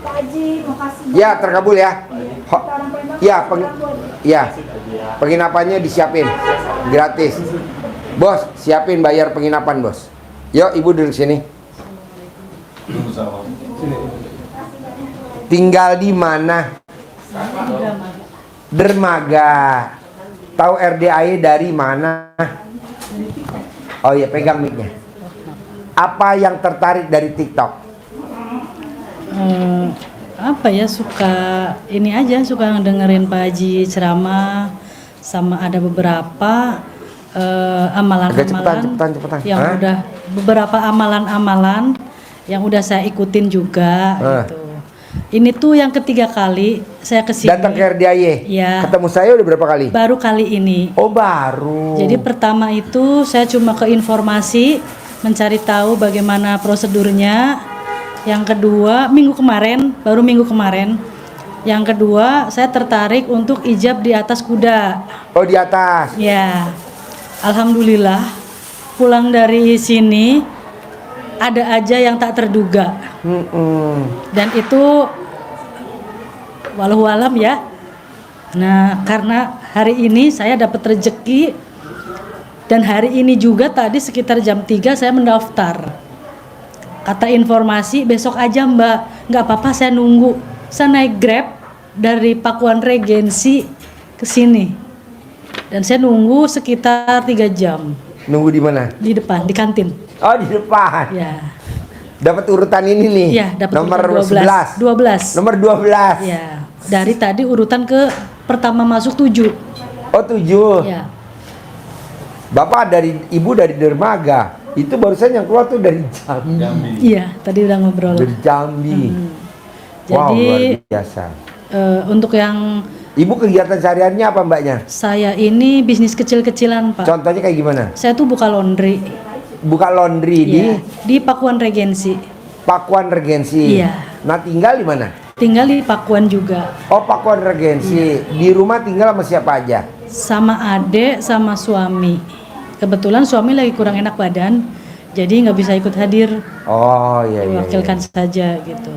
Pak Haji, makasih. Ya, terkabul ya. Ya, penginapannya disiapin gratis. Bos, siapin bayar penginapan, Bos. Yuk, Ibu duduk sini. Tinggal di mana? Dermaga. Tahu RDAI dari mana? Oh iya, pegang mic-nya. Apa yang tertarik dari TikTok? Apa ya, suka ini aja, suka dengerin Pak Haji ceramah, sama ada beberapa amalan-amalan yang udah beberapa amalan-amalan yang udah saya ikutin juga gitu. Ini tuh yang ketiga kali saya kesini. Datang ke RDAI? Ya. Ketemu saya udah berapa kali? Baru kali ini. Oh, baru. Jadi pertama itu saya cuma ke informasi, mencari tahu bagaimana prosedurnya. Yang kedua, baru minggu kemarin. Yang kedua, saya tertarik untuk ijab di atas kuda. Oh, di atas? Ya. Alhamdulillah, pulang dari sini ada aja yang tak terduga. Dan itu walau alam ya. Nah, karena hari ini saya dapat rezeki, dan hari ini juga tadi sekitar jam 3 saya mendaftar. Kata informasi besok aja Mbak, nggak apa-apa saya nunggu. Saya naik Grab dari Pakuan Regensi ke sini. Dan saya nunggu sekitar 3 jam. Nunggu di mana? Di depan, di kantin. Oh, di depan. Ya. Dapat urutan ini nih. Ya, dapat nomor 12. 11. Nomor 12. Ya. Dari tadi urutan ke pertama masuk 7. Oh, 7. Ya. Bapak Ibu dari Dermaga. Itu barusan yang keluar tuh dari Jambi. Iya, tadi udah ngobrol. Dari Jambi. Wow, Jadi luar biasa. untuk yang Ibu kegiatan sehariannya apa Mbaknya? saya ini bisnis kecil-kecilan Pak. Contohnya kayak gimana? Saya tuh buka laundry. Buka laundry di Pakuan Regensi. Pakuan Regensi. Iya. Nah, tinggal di mana? Tinggal di Pakuan juga. Oh, Pakuan Regensi. Di rumah tinggal sama siapa aja? Sama adik, sama suami. Kebetulan suami lagi kurang enak badan, jadi nggak bisa ikut hadir. Oh iya iya. Wakilkan saja gitu.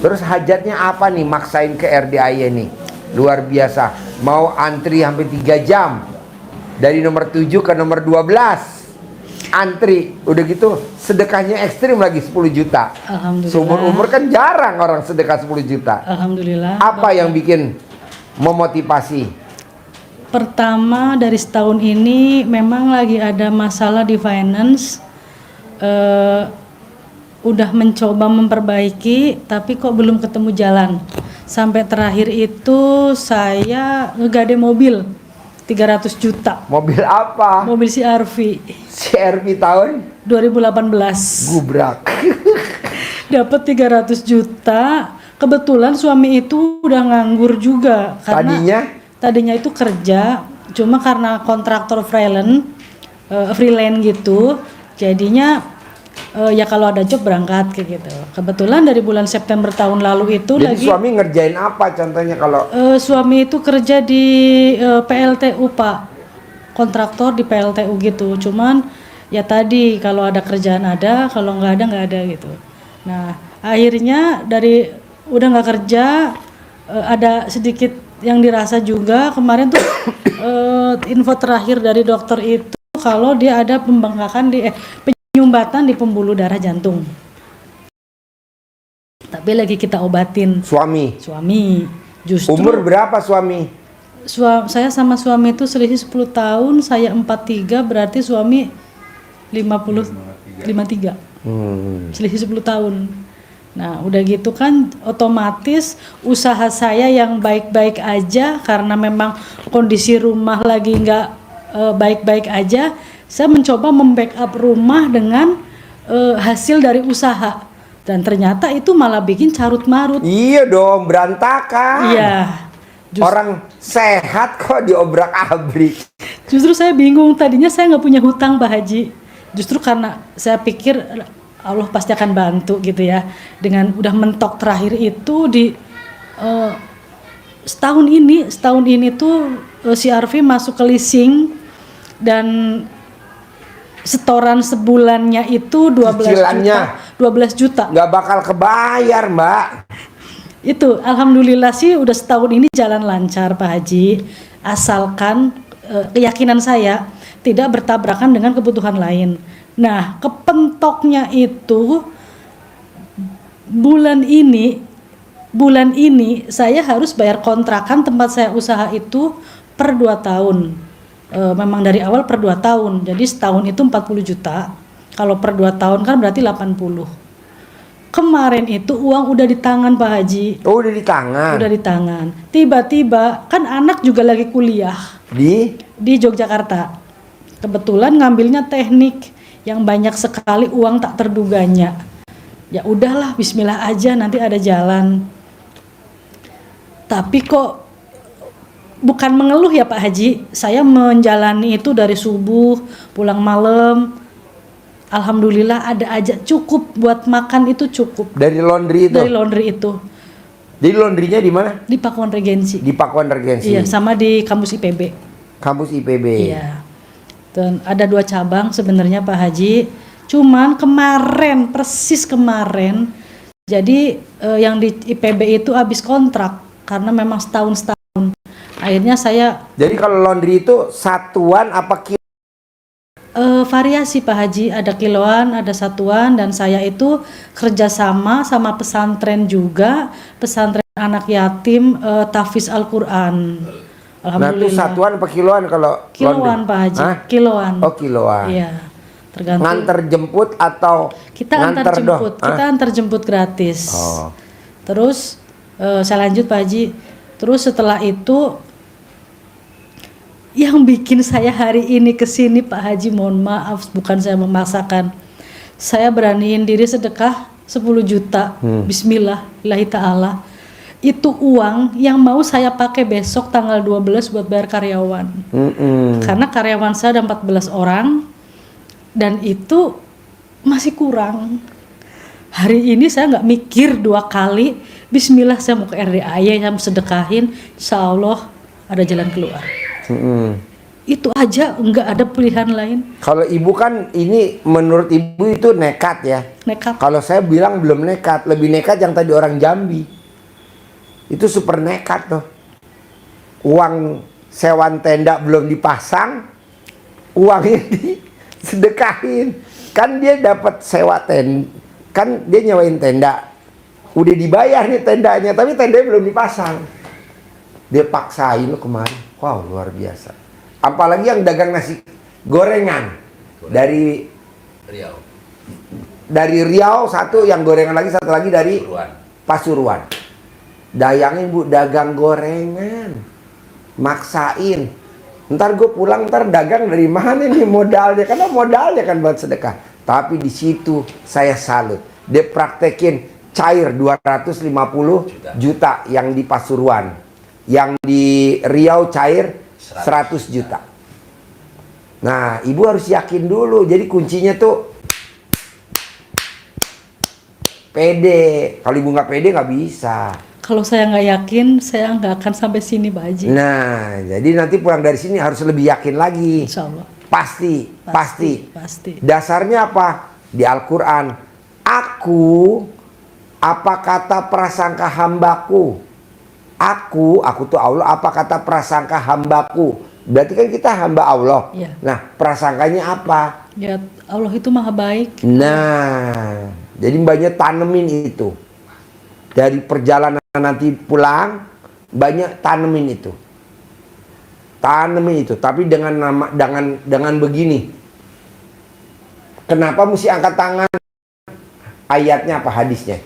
Terus hajatnya apa nih maksain ke RDAI nih? Luar biasa. Mau antri hampir 3 jam. Dari nomor 7 ke nomor 12. Antri. Udah gitu sedekahnya ekstrim lagi 10 juta. Alhamdulillah. Seumur-umur kan jarang orang sedekah 10 juta. Alhamdulillah. Apa yang bikin memotivasi? Pertama, dari setahun ini memang lagi ada masalah di finance. Udah mencoba memperbaiki, tapi kok belum ketemu jalan. Sampai terakhir itu saya ngegade mobil 300 juta. Mobil apa? Mobil CR-V. CR-V tahun 2018. Gubrak. Dapat 300 juta. Kebetulan suami itu udah nganggur juga karena tadinya itu kerja, cuma karena kontraktor freelance gitu, jadinya ya kalau ada job berangkat kayak gitu. Kebetulan dari bulan September tahun lalu itu. Jadi suami ngerjain apa contohnya kalau? Suami itu kerja di PLTU Pak, kontraktor di PLTU gitu. Cuman ya tadi kalau ada kerjaan ada, kalau nggak ada gitu. Nah akhirnya dari udah nggak kerja, ada sedikit yang dirasa juga kemarin tuh info terakhir dari dokter itu kalau dia ada pembengkakan penyumbatan di pembuluh darah jantung. Tapi lagi kita obatin. Suami. Justru umur berapa suami? Saya sama suami itu selisih 10 tahun, saya 43, berarti suami 53. Selisih 10 tahun. Nah udah gitu kan otomatis usaha saya yang baik-baik aja, karena memang kondisi rumah lagi nggak baik-baik aja, saya mencoba membackup rumah dengan hasil dari usaha, dan ternyata itu malah bikin carut marut. Iya dong, berantakan. Iya. Orang sehat kok diobrak-abrik. Justru saya bingung, tadinya saya nggak punya hutang Pak Haji, justru karena saya pikir Allah pasti akan bantu gitu ya, dengan udah mentok terakhir itu di setahun ini tuh CR-V masuk ke leasing, dan setoran sebulannya itu 12 Cicilannya. juta 12 juta. Nggak bakal kebayar, Mbak. Itu alhamdulillah sih udah setahun ini jalan lancar Pak Haji. Asalkan keyakinan saya tidak bertabrakan dengan kebutuhan lain. Nah, kepentoknya itu bulan ini saya harus bayar kontrakan tempat saya usaha itu per 2 tahun. Memang dari awal per 2 tahun. Jadi setahun itu 40 juta. Kalau per 2 tahun kan berarti 80. Kemarin itu uang udah di tangan Pak Haji. Oh, udah di tangan. Udah di tangan. Tiba-tiba kan anak juga lagi kuliah di Yogyakarta. Kebetulan ngambilnya teknik yang banyak sekali uang tak terduganya. Ya udahlah, bismillah aja, nanti ada jalan. Tapi kok bukan mengeluh ya Pak Haji, saya menjalani itu dari subuh pulang malam. Alhamdulillah ada aja, cukup buat makan itu cukup. Dari laundry itu. Dari laundry itu. Jadi laundrynya di mana? Di Pakuan Regensi. Di Pakuan Regensi. Iya, sama di kampus IPB. Kampus IPB. Iya. Dan ada 2 cabang sebenarnya Pak Haji. Cuman kemarin, persis kemarin, jadi yang di IPB itu habis kontrak karena memang setahun. Akhirnya saya. Jadi kalau laundry itu satuan apa kilo? Variasi Pak Haji, ada kiloan, ada satuan, dan saya itu kerjasama sama pesantren juga, pesantren anak yatim Tahfiz Al-Quran. Nah Alhamdulillah. itu satuan apa kiloan kalau Kiloan laundry? Pak Haji, Hah? kiloan. Oh kiloan. Iya, tergantung. Nganter jemput atau Kita antar jemput, kita antar jemput gratis. Oh. Terus saya lanjut Pak Haji. Terus setelah itu yang bikin saya hari ini kesini Pak Haji, mohon maaf, bukan saya memaksakan. Saya beraniin diri sedekah 10 juta. Bismillahirrahmanirrahim ta'ala. Itu uang yang mau saya pakai besok tanggal 12 buat bayar karyawan. Karena karyawan saya ada 14 orang dan itu masih kurang. Hari ini saya nggak mikir 2 kali. Bismillah, saya mau ke RDAY, saya mau sedekahin. Insya Allah ada jalan keluar. Itu aja, nggak ada pilihan lain. Kalau ibu kan ini menurut ibu itu nekat ya. Nekat. Kalau saya bilang belum nekat, lebih nekat yang tadi orang Jambi. Itu super nekat tuh. Uang sewan tenda belum dipasang, uangnya disedekahin. Kan dia dapat sewa tenda, kan dia nyewain tenda. Udah dibayar nih tendanya, tapi tendanya belum dipasang. Dia paksain lo kemarin. Wow, luar biasa. Apalagi yang dagang nasi gorengan dari Riau. Dari Riau satu, yang gorengan lagi satu lagi dari Pasuruan. Dayangin Bu, dagang gorengan, maksain. Ntar gue pulang, ntar dagang dari mana nih modalnya? Karena modalnya kan buat sedekah. Tapi di situ saya salut. Dia praktekin cair 250 juta yang di Pasuruan. Yang di Riau cair 100 juta. Nah, ibu harus yakin dulu. Jadi kuncinya tuh pede. Kalau ibu nggak pede nggak bisa. Kalau saya nggak yakin, saya nggak akan sampai sini Pak Haji. Nah, jadi nanti pulang dari sini harus lebih yakin lagi. Insya Allah. Pasti. Pasti. Dasarnya apa? Di Al-Quran. Aku, apa kata prasangka hambaku? Aku tuh Allah, apa kata prasangka hambaku? Berarti kan kita hamba Allah. Iya. Nah, prasangkanya apa? Ya Allah itu maha baik. Nah, jadi banyak tanemin itu. Dari perjalanan nanti pulang, banyak tanemin itu. Tanemin itu, tapi dengan begini. Kenapa mesti angkat tangan? Ayatnya apa? Hadisnya.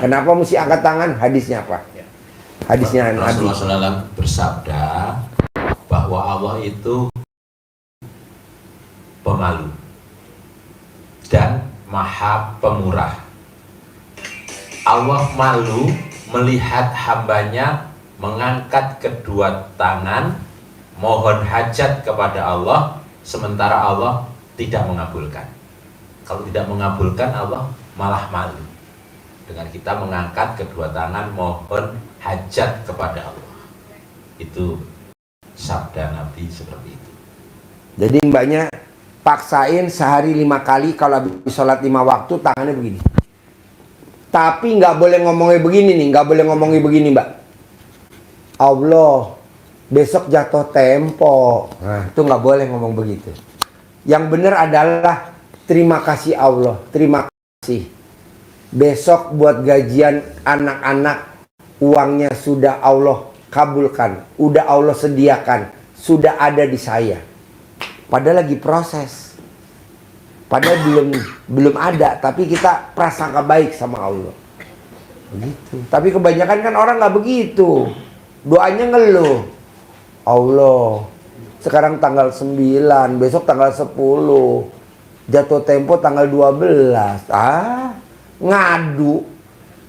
Kenapa mesti angkat tangan? Hadisnya apa? Hadisnya Nabi. Rasulullah SAW bersabda bahwa Allah itu pemalu dan maha pemurah. Allah malu melihat hambanya mengangkat kedua tangan mohon hajat kepada Allah, sementara Allah tidak mengabulkan. Kalau tidak mengabulkan, Allah malah malu dengan kita mengangkat kedua tangan mohon hajat kepada Allah. Itu sabda Nabi seperti itu. Jadi mbaknya paksain sehari 5 kali, kalau habis sholat 5 waktu tangannya begini. Tapi nggak boleh ngomongnya begini nih, nggak boleh ngomongnya begini, Mbak. Allah, besok jatuh tempo. Nah, itu nggak boleh ngomong begitu. Yang benar adalah terima kasih Allah, terima kasih. Besok buat gajian anak-anak, uangnya sudah Allah kabulkan, udah Allah sediakan, sudah ada di saya. Padahal lagi proses. Padahal belum ada, tapi kita prasangka baik sama Allah. Begitu. Tapi kebanyakan kan orang nggak begitu. Doanya ngeluh. Allah, sekarang tanggal 9, besok tanggal 10. Jatuh tempo tanggal 12. Ngadu.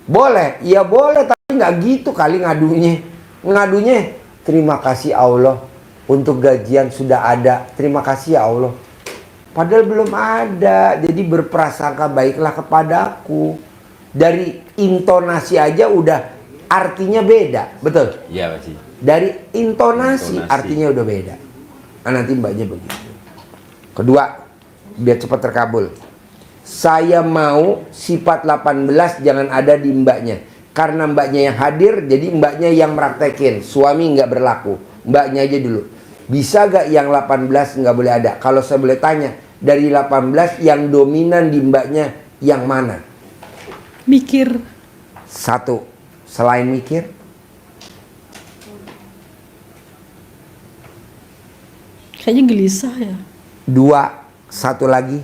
Boleh? Iya boleh, tapi nggak gitu kali ngadunya. Ngadunya, terima kasih Allah untuk gajian sudah ada. Terima kasih ya Allah. Padahal belum ada. Jadi berprasangka baiklah kepadaku. Dari intonasi aja udah artinya beda. Betul? Iya, Pak Haji. Dari intonasi artinya udah beda. Nah, nanti mbaknya begitu. Kedua, biar cepat terkabul. Saya mau sifat 18 jangan ada di mbaknya. Karena mbaknya yang hadir, jadi mbaknya yang praktekin. Suami nggak berlaku. Mbaknya aja dulu. Bisa gak yang 18 nggak boleh ada? Kalau saya boleh tanya, dari 18 yang dominan di mbaknya yang mana? Mikir. Satu, selain mikir. Kayaknya gelisah ya. Dua, satu lagi.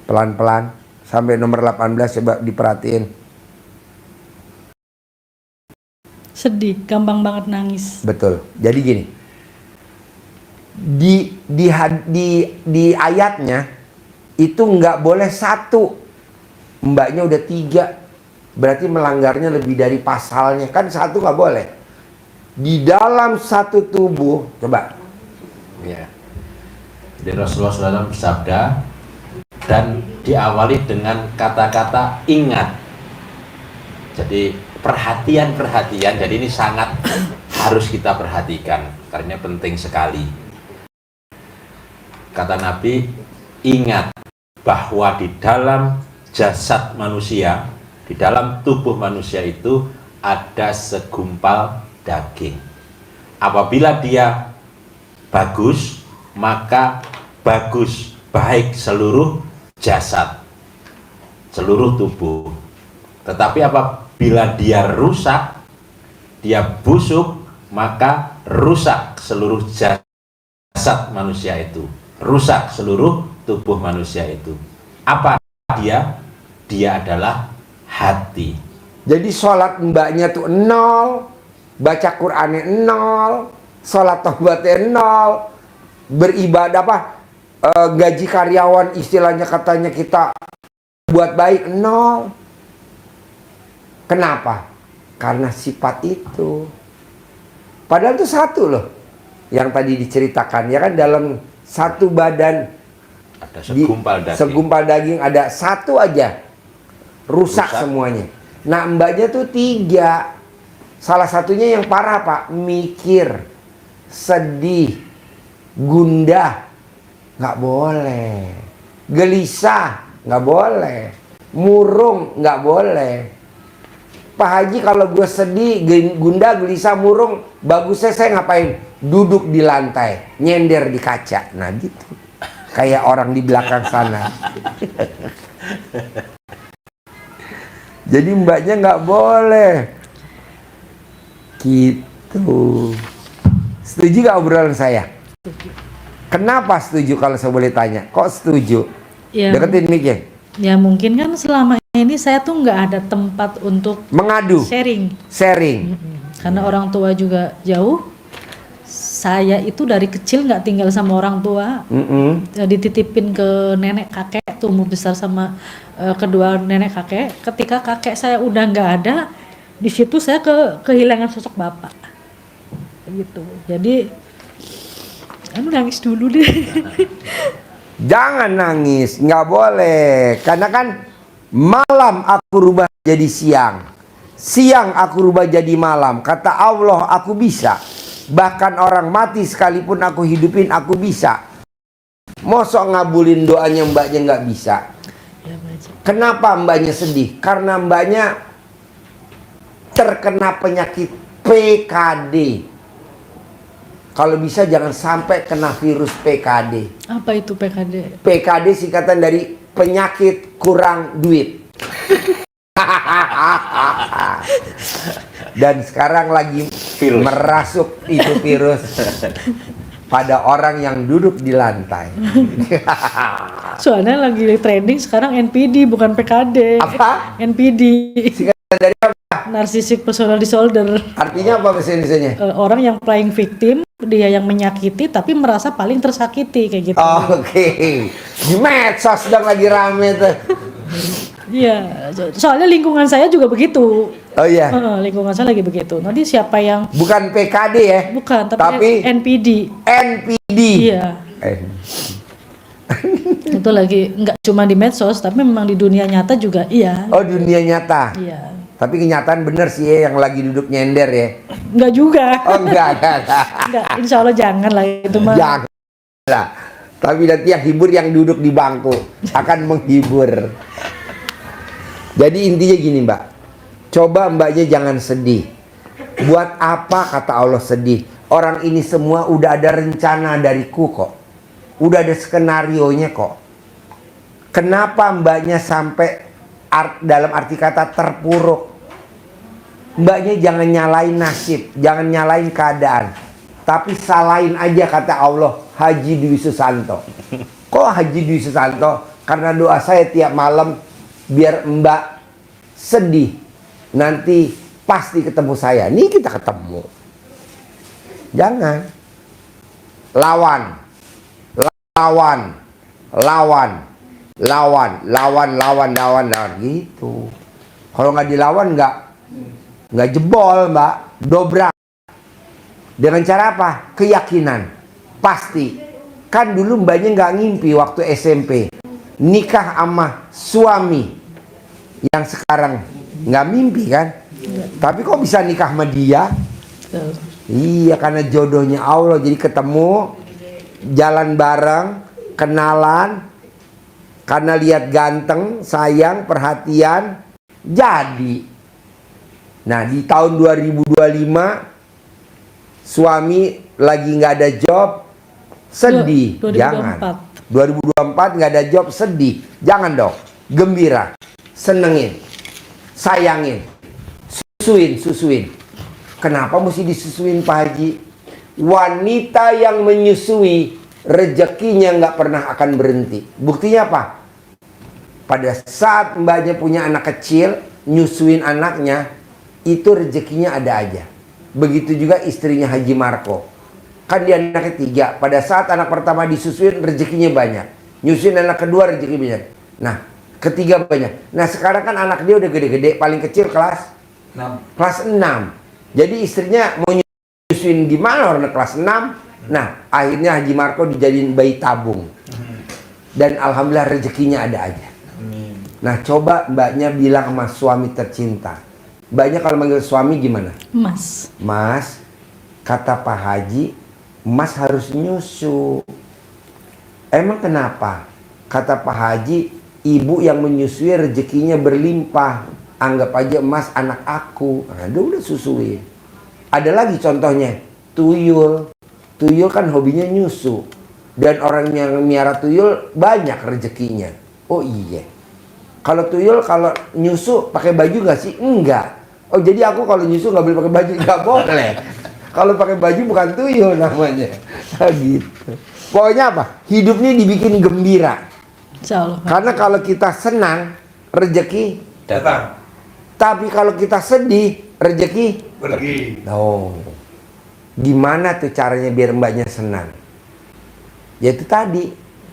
Pelan-pelan. Sampai nomor 18 coba diperhatiin. Sedih, gampang banget nangis. Betul. Jadi gini. Di ayatnya itu nggak boleh satu. Mbaknya udah 3. Berarti melanggarnya lebih dari pasalnya. Kan satu nggak boleh. Di dalam satu tubuh, coba. Ya. Jadi Rasulullah SAW bersabda dan diawali dengan kata-kata ingat. Jadi perhatian. Jadi ini sangat harus kita perhatikan karena penting sekali. Kata Nabi, ingat bahwa di dalam jasad manusia, di dalam tubuh manusia itu ada segumpal daging. Apabila dia bagus, maka bagus, baik seluruh jasad, seluruh tubuh. Tetapi apabila dia rusak, dia busuk, maka rusak seluruh jasad manusia itu, rusak seluruh tubuh manusia itu. Apa dia? Dia adalah hati. Jadi sholat mbaknya tuh 0, baca Qur'annya 0, sholat taubatnya 0, beribadah gaji karyawan istilahnya katanya kita buat baik 0. Kenapa? Karena sifat itu. Padahal itu satu loh. Yang tadi diceritakan ya kan, dalam satu badan ada segumpal daging ada satu aja rusak semuanya. Nah mbaknya tuh 3. Salah satunya yang parah Pak, mikir, sedih, gundah, nggak boleh. Gelisah, nggak boleh. Murung, nggak boleh. Pak Haji, kalau gue sedih, gundah, gelisah, murung, bagusnya saya ngapain? Duduk di lantai, nyender di kaca. Nah gitu. Kayak orang di belakang sana. Jadi mbaknya nggak boleh. Gitu. Setuju gak obrolan saya? Kenapa setuju kalau saya boleh tanya? Kok setuju? Ya, Deketin mic-nya. ya mungkin kan selama ini saya tuh nggak ada tempat untuk Mengadu. sharing. Karena orang tua juga jauh. Saya itu dari kecil nggak tinggal sama orang tua. Dititipin ke nenek kakek, tumbuh besar sama kedua nenek kakek. Ketika kakek saya udah nggak ada, di situ saya kehilangan sosok bapak. Gitu. Jadi nangis dulu deh. Jangan nangis, nggak boleh. Karena kan malam aku rubah jadi siang, siang aku rubah jadi malam. Kata Allah, aku bisa. Bahkan orang mati sekalipun aku hidupin, aku bisa. Mosok ngabulin doanya mbaknya nggak bisa. Ya, Pak Haji. Kenapa mbaknya sedih? Karena mbaknya terkena penyakit PKD. Kalau bisa jangan sampai kena virus PKD. Apa itu PKD? PKD singkatan dari penyakit kurang duit. Dan sekarang lagi merasuk itu virus pada orang yang duduk di lantai. Soalnya lagi trending sekarang NPD bukan PKD. Apa? NPD. Singkatan dari apa? Narcissistic Personal Disorder. Artinya apa bahasa Indonesianya? Orang yang playing victim, dia yang menyakiti tapi merasa paling tersakiti kayak gitu. Oke. Di medsos sedang lagi rame tuh. Iya, soalnya lingkungan saya juga begitu. Oh iya. Lingkungan saya lagi begitu. Nanti siapa yang Bukan PKD ya? bukan, tapi Tapi NPD. NPD. Iya. Itu lagi nggak cuma di medsos, tapi memang di dunia nyata juga iya. Oh, dunia nyata. Iya. Tapi kenyataan bener sih ya yang lagi duduk nyender ya. Nggak juga. Oh enggak. Nggak, insya Allah jangan lah itu mah. Jangan lah. Tapi nanti yang hibur yang duduk di bangku akan menghibur. Jadi intinya gini mbak, coba mbaknya jangan sedih. Buat apa kata Allah sedih? Orang ini semua udah ada rencana dariku kok. Udah ada skenarionya kok. Kenapa mbaknya sampai dalam arti kata terpuruk? Mbaknya jangan nyalain nasib, jangan nyalain keadaan. Tapi salahin aja kata Allah Haji Dwi Susanto. Kok Haji Dwi Susanto? Karena doa saya tiap malam biar mbak sedih. Nanti pasti ketemu saya. Nih kita ketemu. Jangan. Lawan. Lawan. Lawan. Lawan. Lawan. Lawan. Lawan. Lawan. Gitu. Kalau nggak dilawan nggak jebol mbak. Dobrak. Dengan cara apa? Keyakinan. Pasti. Kan dulu mbaknya nggak ngimpi waktu SMP. Nikah sama suami. Yang sekarang nggak mimpi kan? Tapi kok bisa nikah sama dia? Iya, karena jodohnya Allah. Jadi ketemu, jalan bareng, kenalan, karena lihat ganteng, sayang, perhatian, jadi. Nah, di tahun 2025 suami lagi nggak ada job, sedih. 2024. Jangan. 2024 nggak ada job, sedih. Jangan dong. Gembira, senengin, sayangin, susuin. Kenapa mesti disusuin Pak Haji? Wanita yang menyusui rezekinya nggak pernah akan berhenti. Buktinya apa? Pada saat mbaknya punya anak kecil, nyusuin anaknya, itu rezekinya ada aja. Begitu juga istrinya Haji Marco. Kan dia anak ketiga. Pada saat anak pertama disusuin, rezekinya banyak. Nyusuin anak kedua, rezeki banyak. Nah, ketiga banyak. Nah, sekarang kan anak dia udah gede-gede. Paling kecil kelas 6. Kelas 6. Jadi istrinya mau nyusuin gimana orang kelas 6? Nah, akhirnya Haji Marco dijadiin bayi tabung. Dan alhamdulillah rezekinya ada aja. Nah, coba mbaknya bilang sama suami tercinta. Mbaknya kalau manggil suami gimana? Mas. Mas, kata Pak Haji, Mas harus nyusu. Emang kenapa? Kata Pak Haji, ibu yang menyusui rezekinya berlimpah. Anggap aja Mas anak aku. Nah, dia udah susuin. Ada lagi contohnya, tuyul. Tuyul kan hobinya nyusu. Dan orang yang miara tuyul banyak rezekinya. Oh iya. Kalau tuyul kalau nyusu pakai baju nggak sih? Enggak. Oh jadi aku kalau nyusu nggak boleh pakai baju? Nggak boleh. Kalau pakai baju bukan tuyul namanya. Gitu. Pokoknya apa? Hidup ini dibikin gembira. Insya Allah. Karena kalau kita senang, rezeki Datang. Tapi kalau kita sedih, rezeki Pergi. oh. Gimana tuh caranya biar mbaknya senang? Yaitu tadi,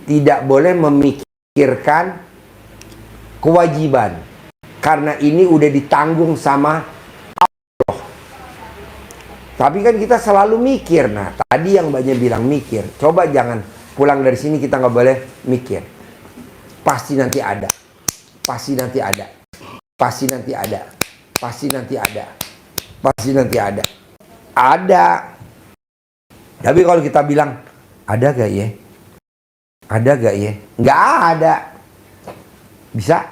tidak boleh memikirkan kewajiban. Karena ini udah ditanggung sama Allah. Tapi kan kita selalu mikir. Nah, tadi yang mbaknya bilang mikir. Coba jangan pulang dari sini kita nggak boleh mikir. Pasti nanti ada. Pasti nanti ada. Pasti nanti ada. Pasti nanti ada. Pasti nanti ada. Ada. Tapi kalau kita bilang, ada gak ya? Ada gak ya? Nggak ada. Bisa?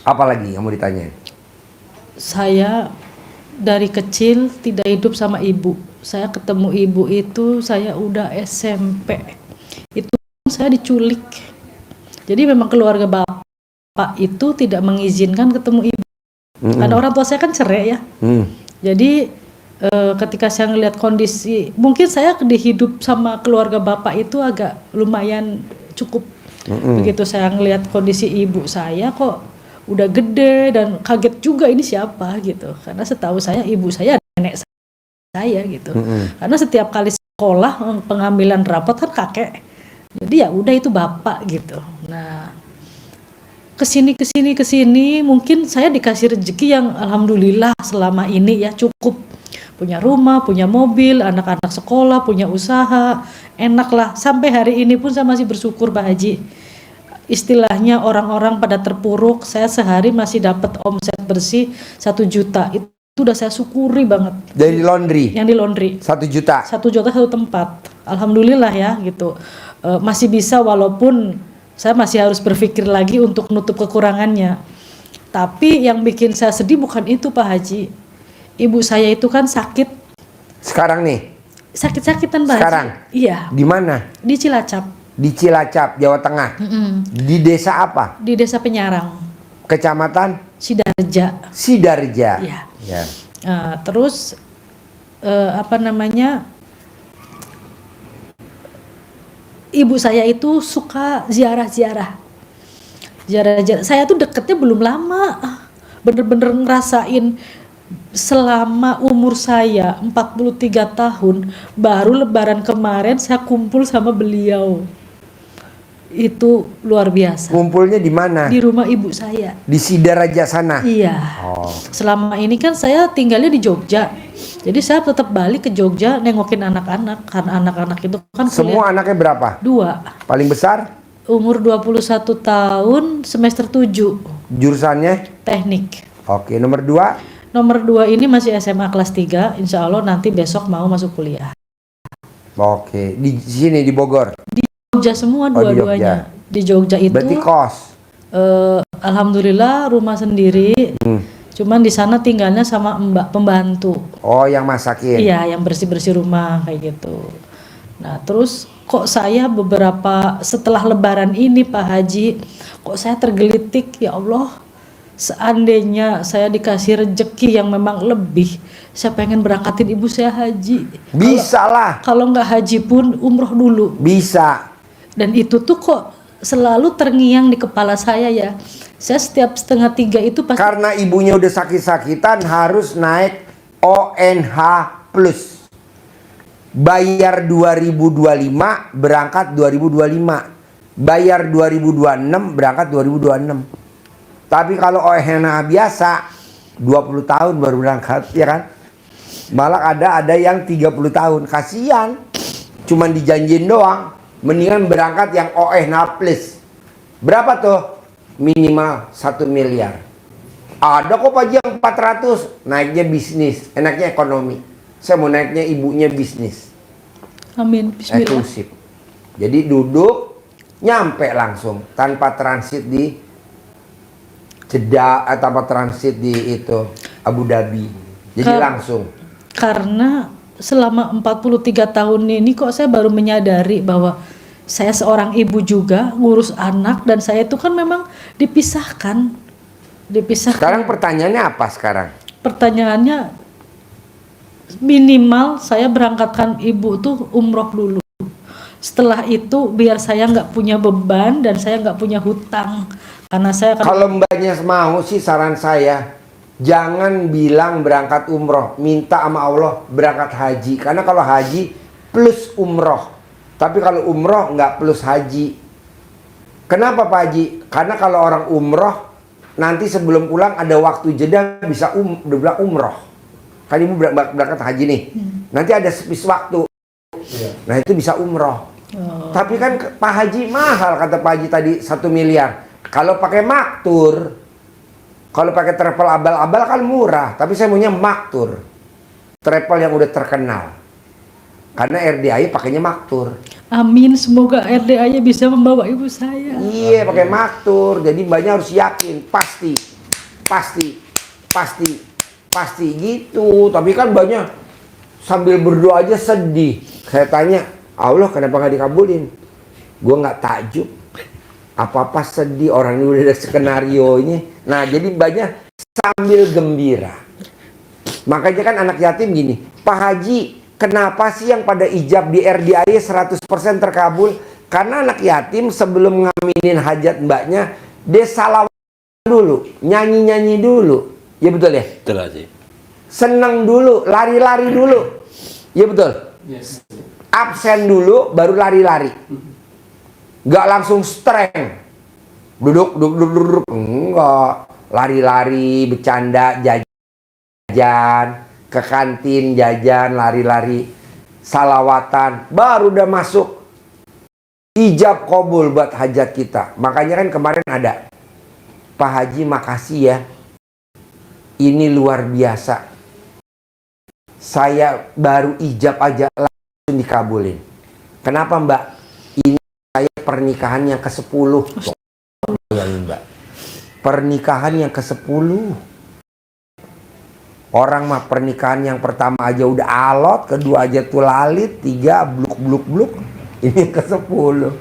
Apa lagi yang mau ditanyain? Saya dari kecil tidak hidup sama ibu. Saya ketemu ibu itu saya udah SMP. Itu saya diculik. Jadi memang keluarga bapak itu tidak mengizinkan ketemu ibu. Karena orang tua saya kan cerai ya. Jadi ketika saya ngelihat kondisi, mungkin saya dihidup sama keluarga bapak itu agak lumayan cukup. Begitu saya ngelihat kondisi ibu saya kok udah gede dan kaget juga ini siapa gitu. Karena setahu saya ibu saya nenek saya gitu. Karena setiap kali sekolah pengambilan rapot kan kakek. Jadi ya udah itu bapak gitu. Nah, kesini mungkin saya dikasih rezeki yang alhamdulillah selama ini ya cukup. Punya rumah, punya mobil, anak-anak sekolah, punya usaha, enak lah. Sampai hari ini pun saya masih bersyukur Pak Haji. Istilahnya orang-orang pada terpuruk, saya sehari masih dapat omset bersih 1 juta. Itu udah saya syukuri banget. Dari laundry? Yang di laundry. 1 juta? 1 juta satu tempat. Alhamdulillah ya gitu. Masih bisa walaupun saya masih harus berpikir lagi untuk nutup kekurangannya. Tapi yang bikin saya sedih bukan itu Pak Haji. Ibu saya itu kan sakit. Sekarang nih? Sakit-sakitan Pak Sekarang? Haji. Iya. Di mana? Di Cilacap. Di Cilacap, Jawa Tengah. Di desa apa? Di Desa Penyarang. Kecamatan? Sidarja. Sidarja. Iya. Ya. Terus apa namanya? Ibu saya itu suka ziarah-ziarah. Saya tuh deketnya belum lama. Bener-bener ngerasain selama umur saya 43 tahun, baru lebaran kemarin saya kumpul sama beliau. Itu luar biasa. Kumpulnya di mana? Di rumah ibu saya. Di Sidaraja sana? Iya. Oh. Selama ini kan saya tinggalnya di Jogja. Jadi saya tetap balik ke Jogja nengokin anak-anak. Karena anak-anak itu kan Semua anaknya berapa? 2. Paling besar? Umur 21 tahun, semester 7. Jurusannya? Teknik. Oke, nomor 2? Nomor 2 ini masih SMA kelas 3. Insya Allah nanti besok mau masuk kuliah. Oke, di sini di Bogor? Jogja semua dua-duanya. Di Jogja itu. Berarti kos? Alhamdulillah rumah sendiri. Cuman di sana tinggalnya sama mbak pembantu. Oh, yang masakin? Iya, yang bersih-bersih rumah kayak gitu. Nah, terus kok saya beberapa setelah Lebaran ini Pak Haji, kok saya tergelitik, ya Allah, seandainya saya dikasih rezeki yang memang lebih, saya pengen berangkatin ibu saya haji. Bisa lah. Kalau nggak haji pun umroh dulu. Bisa. Dan itu tuh kok selalu terngiang di kepala saya ya. Saya setiap 2:30 itu pasti. Karena ibunya udah sakit-sakitan harus naik ONH plus. Bayar 2025, berangkat 2025. Bayar 2026, berangkat 2026. Tapi kalau ONH biasa 20 tahun baru berangkat, ya kan? Malah ada yang 30 tahun. Kasihan. Cuman dijanjin doang. Mendingan berangkat yang ONH plus. Berapa tuh? Minimal 1 miliar. Ada kok Pak Haji yang 400. Naiknya bisnis, enaknya ekonomi. Saya mau naiknya ibunya bisnis. Amin. Bismillah. Eksklusif. Jadi duduk, nyampe langsung tanpa transit di Jeddah atau tanpa transit di itu Abu Dhabi. Jadi langsung. Karena selama 43 tahun ini kok saya baru menyadari bahwa saya seorang ibu juga ngurus anak, dan saya itu kan memang dipisahkan. Sekarang pertanyaannya apa sekarang? Pertanyaannya minimal saya berangkatkan ibu tuh umroh dulu. Setelah itu biar saya nggak punya beban dan saya nggak punya hutang. Karena saya kalau mbaknya mau sih, saran saya jangan bilang berangkat umroh, minta sama Allah berangkat haji. Karena kalau haji plus umroh. Tapi kalau umroh nggak plus haji. Kenapa Pak Haji? Karena kalau orang umroh nanti sebelum pulang ada waktu jeda bisa bilang umroh. Kan ibu berangkat haji nih. Nanti ada space waktu. Nah itu bisa umroh. Tapi kan Pak Haji mahal, kata Pak Haji tadi 1 miliar. Kalau pakai maktur, kalau pakai travel abal-abal kan murah. Tapi saya maunya maktur, travel yang udah terkenal. Karena RDAI pakainya maktur. Amin, semoga RDA-nya bisa membawa ibu saya. Iya, pakai maktur. Jadi mbaknya harus yakin, pasti gitu. Tapi kan mbaknya sambil berdoa aja sedih. Saya tanya, Allah kenapa nggak dikabulin? Gue nggak takjub. Apa-apa sedih, orang ini udah ada skenarionya. Nah, jadi mbaknya sambil gembira. Makanya kan anak yatim gini, Pak Haji, kenapa sih yang pada ijab di RDAI 100% terkabul? Karena anak yatim sebelum ngaminin hajat mbaknya, dia salawat dulu, nyanyi-nyanyi dulu. Ya betul ya? Betul aja. Seneng dulu, lari-lari dulu. Ya betul? Yes. Absen dulu, baru lari-lari. Gak langsung streng. Duduk. Enggak. Lari-lari, bercanda, jajan, ke kantin, jajan, lari-lari, salawatan, baru udah masuk ijab kabul buat hajat kita. Makanya kan kemarin ada, Pak Haji makasih ya, ini luar biasa, saya baru ijab aja langsung dikabulin. Kenapa Mbak? Ini saya pernikahan yang ke-10. Mbak, pernikahan yang ke-10. Orang mah pernikahan yang pertama aja udah alot, kedua aja tuh lalit, 3 bluk. Ini ke-10.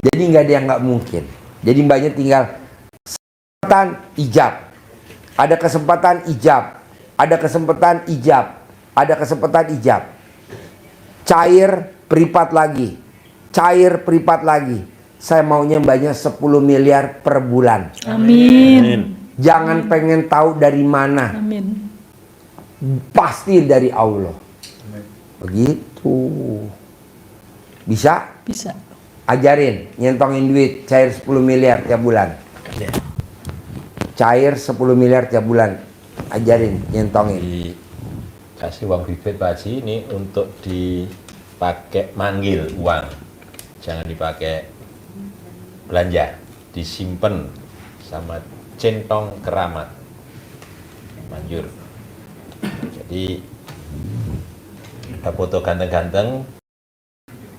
Jadi nggak ada yang nggak mungkin. Jadi mbaknya tinggal kesempatan ijab. Ada kesempatan ijab. Ada kesempatan ijab. Ada kesempatan ijab. Cair privat lagi. Cair privat lagi. Saya maunya mbaknya 10 miliar per bulan. Amin. Jangan pengen tahu dari mana. Amin. Pasti dari Allah. Begitu. Bisa? Bisa. Ajarin, nyentongin duit, cair 10 miliar tiap bulan. Cair 10 miliar tiap bulan. Ajarin, nyentongin. Dikasih uang bibit Pak Haji ini untuk dipakai manggil uang. Jangan dipakai belanja. Disimpan sama centong keramat. Manjur. Jadi ada foto ganteng-ganteng,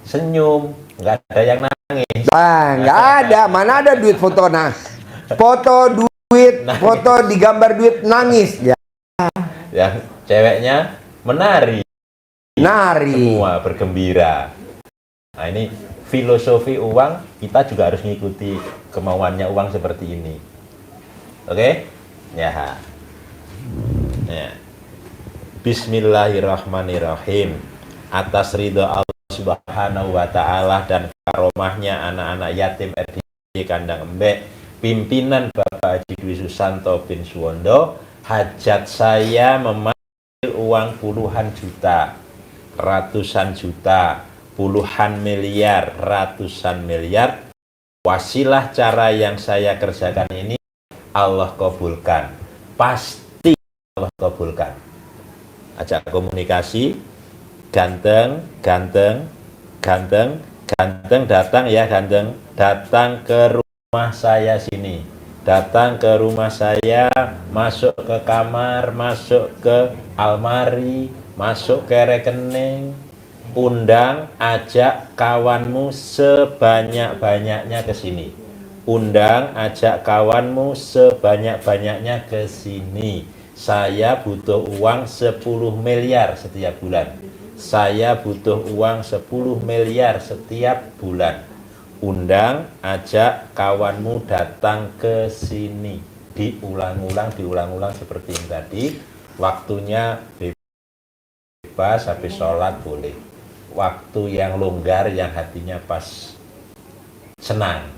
senyum, nggak ada yang nangis. Nggak ada, mana ada duit foto foto duit, foto digambar duit nangis. Ya. Yang ceweknya menari, semua bergembira. Nah ini filosofi uang, kita juga harus mengikuti kemauannya uang seperti ini. Oke? Ya. Bismillahirrahmanirrahim. Atas ridho Allah Subhanahu wa Ta'ala dan karomahnya anak-anak yatim RDAI Kandang Embek, pimpinan Bapak Haji Dwi Susanto bin Suwondo, hajat saya memanggil uang puluhan juta, ratusan juta, puluhan miliar, ratusan miliar. Wasilah cara yang saya kerjakan ini Allah kabulkan, pasti Allah kabulkan. Ajak komunikasi, ganteng datang ya, datang ke rumah saya sini, datang ke rumah saya, masuk ke kamar, masuk ke almari, masuk ke rekening, undang, ajak kawanmu sebanyak-banyaknya ke sini, undang, ajak kawanmu sebanyak-banyaknya ke sini. Saya butuh uang 10 miliar setiap bulan. Saya butuh uang 10 miliar setiap bulan. Undang, ajak kawanmu datang ke sini. Diulang-ulang seperti yang tadi. Waktunya bebas, habis sholat boleh. Waktu yang longgar, yang hatinya pas senang.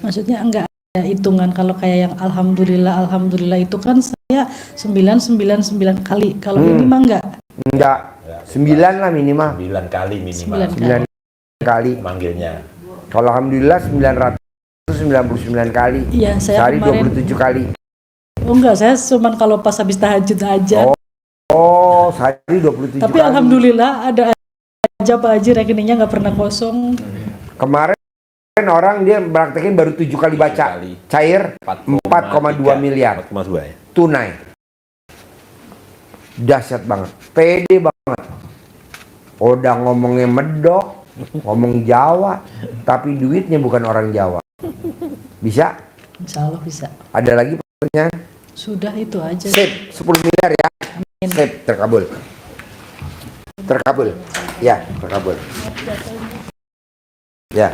Maksudnya enggak ada hitungan, kalau kayak yang alhamdulillah itu kan saya 999 kali. Kalau ini mah enggak. 9 lah minimal. 9 kali minimal. 9 kali Manggilnya. Kalau alhamdulillah 999 kali. Iya, saya sehari kemarin 27 kali. Oh enggak, saya cuman kalau pas habis tahajud aja. Oh, sehari 27 Tapi kali. alhamdulillah ada aja Pak Haji, rekeningnya nggak pernah kosong. Kemarin orang dia praktekin baru 7 kali baca. Cair 4,2 miliar. 4,2 ya. Tunai. Dahsyat banget. Pede banget. Udah ngomongnya medok, ngomong Jawa, tapi duitnya bukan orang Jawa. Bisa? Insya Allah bisa. Ada lagi pertanyaan? Sudah itu aja. Sip, 10 miliar ya. Sip, terkabul. Terkabul. Ya, terkabul. Ya.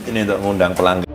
Ini untuk mengundang pelanggan.